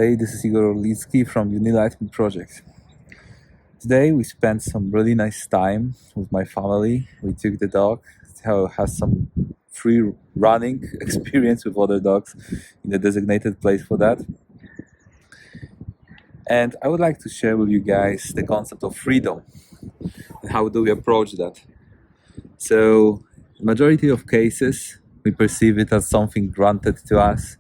Hey, this is Igor Orlitsky from Enlightened Project. Today we spent some really nice time with my family. We took the dog, who has some free running experience with other dogs in a designated place for that. And I would like to share with you guys the concept of freedom and how do we approach that. So, majority of cases, we perceive it as something granted to us,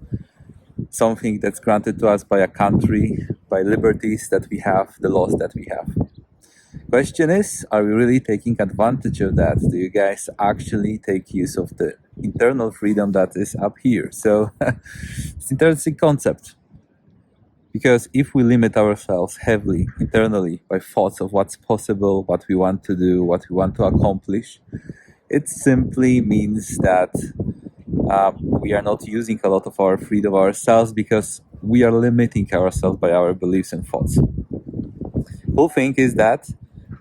something that's granted to us by a country, by liberties that we have, the laws that we have. Question is, are we really taking advantage of that? Do you guys actually take use of the internal freedom that is up here? So it's an interesting concept. Because if we limit ourselves heavily internally by thoughts of what's possible, what we want to do, what we want to accomplish, it simply means that we are not using a lot of our freedom ourselves because we are limiting ourselves by our beliefs and thoughts. Cool thing is that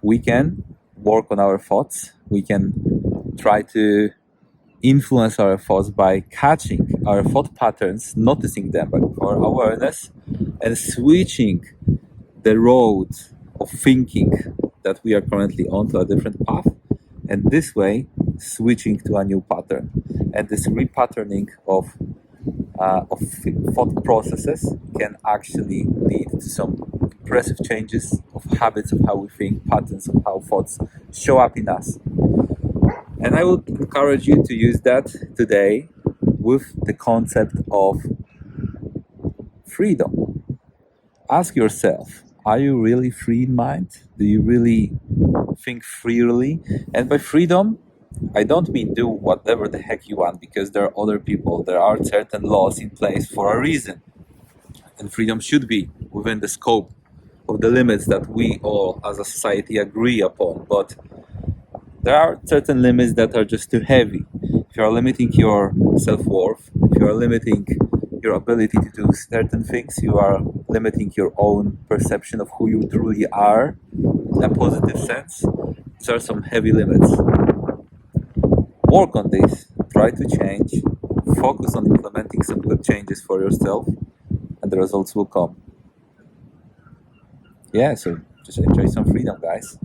we can work on our thoughts. We can try to influence our thoughts by catching our thought patterns, noticing them by our awareness, and switching the road of thinking that we are currently on to a different path, and this way switching to a new pattern. And this repatterning of thought processes can actually lead to some impressive changes of habits of how we think, patterns of how thoughts show up in us. And I would encourage you to use that today with the concept of freedom. Ask yourself, are you really free in mind? Do you really think freely? And by freedom, I don't mean do whatever the heck you want, because there are other people, there are certain laws in place for a reason. And freedom should be within the scope of the limits that we all as a society agree upon. But there are certain limits that are just too heavy. If you are limiting your self-worth, if you are limiting your ability to do certain things, you are limiting your own perception of who you truly are in a positive sense. These are some heavy limits. Work on this, try to change, focus on implementing some good changes for yourself, and the results will come. Yeah, so just enjoy some freedom, guys.